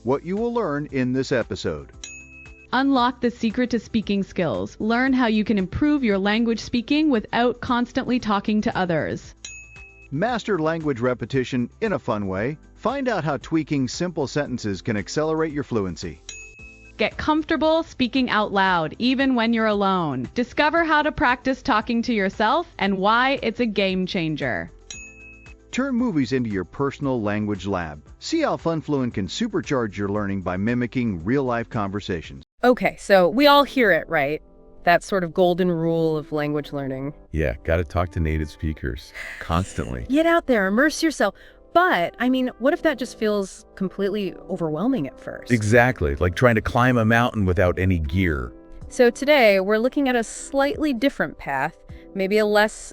what you will learn in this episode. Unlock the secret to speaking skills. Learn how you can improve your language speaking without constantly talking to others. Master language repetition in a fun way. Find out how tweaking simple sentences can accelerate your fluency. Get comfortable speaking out loud, even when you're alone. Discover how to practice talking to yourself and why it's a game changer. Turn movies into your personal language lab. See how Fluent can supercharge your learning by mimicking real-life conversations. Okay, so we all hear it, right? That sort of golden rule of language learning. Yeah, got to talk to native speakers constantly. Get out there, immerse yourself. But, I mean, what if that just feels completely overwhelming at first? Exactly, like trying to climb a mountain without any gear. So today, we're looking at a slightly different path, maybe a less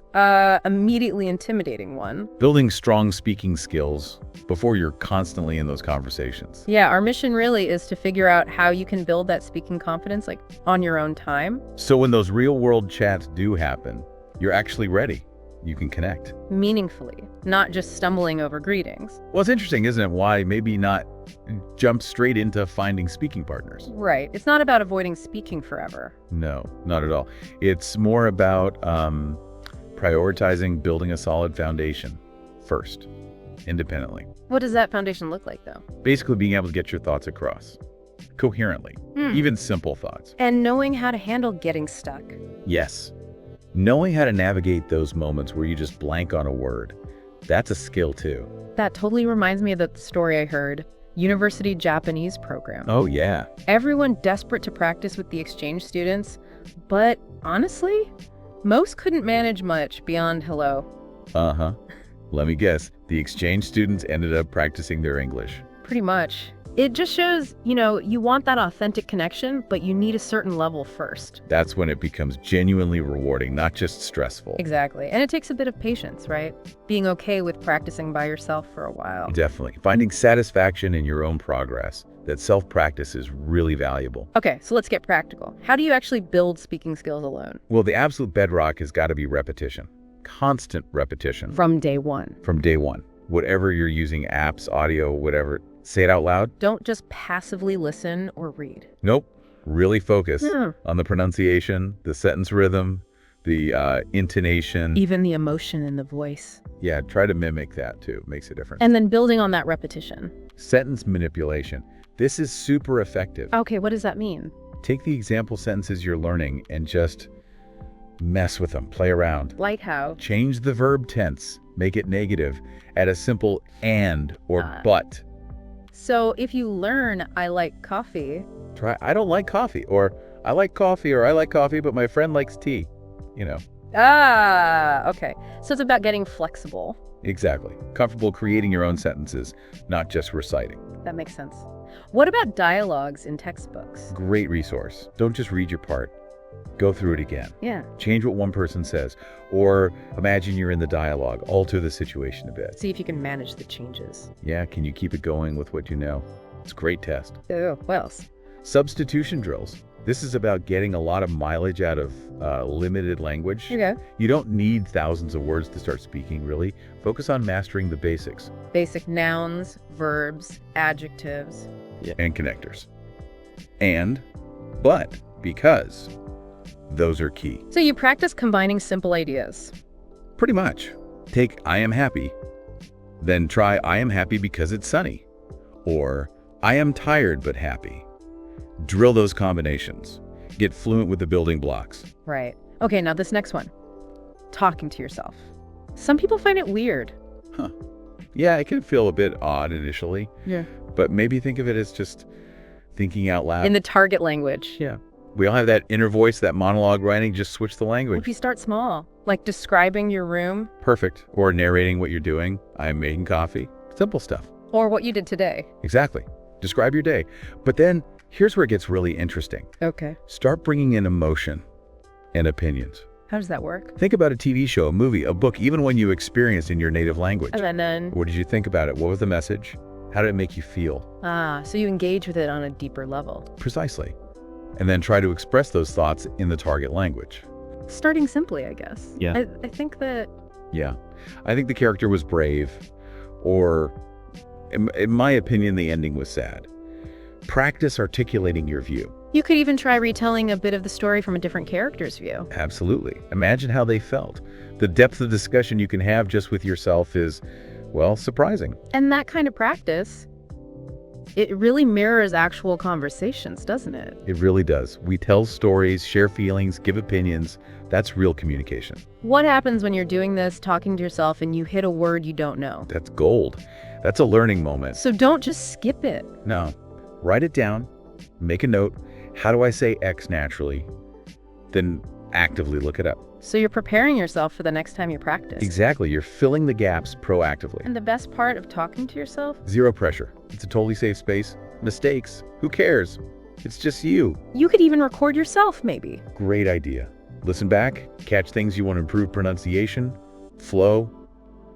immediately intimidating one. Building strong speaking skills before you're constantly in those conversations. Yeah, our mission really is to figure out how you can build that speaking confidence, like, on your own time. So when those real-world chats do happen, you're actually ready. You can connect. Meaningfully, not just stumbling over greetings. Well, it's interesting, isn't it? Why maybe not jump straight into finding speaking partners? Right. It's not about avoiding speaking forever. No, not at all. It's more about prioritizing building a solid foundation first, independently. What does that foundation look like, though? Basically being able to get your thoughts across coherently, even simple thoughts. And knowing how to handle getting stuck. Yes. Knowing how to navigate those moments where you just blank on a word, that's a skill too. That totally reminds me of the story I heard. University Japanese program. Oh, yeah. Everyone desperate to practice with the exchange students, but honestly, most couldn't manage much beyond hello. Uh-huh. Let me guess. The exchange students ended up practicing their English. Pretty much. It just shows, you want that authentic connection, but you need a certain level first. That's when it becomes genuinely rewarding, not just stressful. Exactly. And it takes a bit of patience, right? Being okay with practicing by yourself for a while. Definitely. Finding satisfaction in your own progress. That self-practice is really valuable. Okay, so let's get practical. How do you actually build speaking skills alone? Well, the absolute bedrock has got to be repetition. Constant repetition. From day one. From day one. Whatever you're using, apps, audio, whatever, say it out loud. Don't just passively listen or read. Nope. Really focus on the pronunciation, the sentence rhythm, the intonation. Even the emotion in the voice. Yeah, try to mimic that too. Makes a difference. And then building on that repetition. Sentence manipulation. This is super effective. Okay, what does that mean? Take the example sentences you're learning and just mess with them. Play around. Like how? Change the verb tense. Make it negative. Add a simple and or but. So if you learn, I like coffee. Try, I don't like coffee, or I like coffee, or I like coffee, but my friend likes tea, Okay. So it's about getting flexible. Exactly. Comfortable creating your own sentences, not just reciting. That makes sense. What about dialogues in textbooks? Great resource. Don't just read your part. Go through it again. Yeah. Change what one person says, or imagine you're in the dialogue. Alter the situation a bit. See if you can manage the changes. Yeah, can you keep it going with what you know? It's a great test. Oh, what else? Substitution drills. This is about getting a lot of mileage out of limited language. Okay. You don't need thousands of words to start speaking, really. Focus on mastering the basics. Basic nouns, verbs, adjectives. Yeah. And connectors. But, because. Those are key. So you practice combining simple ideas. Pretty much. Take I am happy, then try I am happy because it's sunny, or I am tired but happy. Drill those combinations. Get fluent with the building blocks. Right. Okay, now this next one. Talking to yourself. Some people find it weird. Huh. Yeah, it can feel a bit odd initially. Yeah. But maybe think of it as just thinking out loud. In the target language. Yeah. We all have that inner voice, that monologue writing. Just switch the language. If you start small, like describing your room. Perfect. Or narrating what you're doing. I am making coffee. Simple stuff. Or what you did today. Exactly. Describe your day. But then here's where it gets really interesting. Okay. Start bringing in emotion and opinions. How does that work? Think about a TV show, a movie, a book, even when you experienced in your native language. And then. What did you think about it? What was the message? How did it make you feel? So you engage with it on a deeper level. Precisely. And then try to express those thoughts in the target language. Starting simply, I guess. Yeah. I think that... Yeah. I think the character was brave, or in my opinion, the ending was sad. Practice articulating your view. You could even try retelling a bit of the story from a different character's view. Absolutely. Imagine how they felt. The depth of discussion you can have just with yourself is, well, surprising. And that kind of practice, it really mirrors actual conversations, doesn't it? It really does. We tell stories, share feelings, give opinions. That's real communication. What happens when you're doing this, talking to yourself, and you hit a word you don't know? That's gold. That's a learning moment. So don't just skip it. No. Write it down. Make a note. How do I say X naturally? Then actively look it up. So you're preparing yourself for the next time you practice. Exactly. You're filling the gaps proactively. And the best part of talking to yourself? Zero pressure. It's a totally safe space. Mistakes. Who cares? It's just you. You could even record yourself, maybe. Great idea. Listen back, catch things you want to improve pronunciation, flow,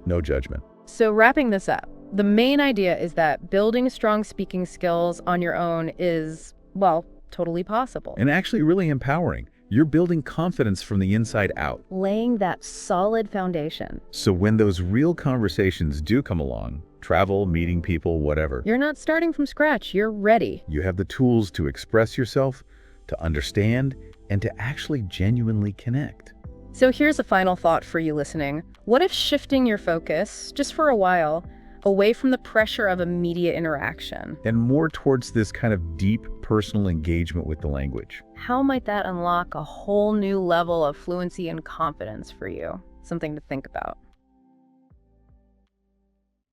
no judgment. So wrapping this up, the main idea is that building strong speaking skills on your own is, well, totally possible. And actually really empowering. You're building confidence from the inside out. Laying that solid foundation. So when those real conversations do come along, travel, meeting people, whatever, You're not starting from scratch, you're ready. you have the tools to express yourself, to understand, and to actually genuinely connect. So here's a final thought for you listening. What if shifting your focus, just for a while, away from the pressure of immediate interaction? And more towards this kind of deep personal engagement with the language. How might that unlock a whole new level of fluency and confidence for you? Something to think about.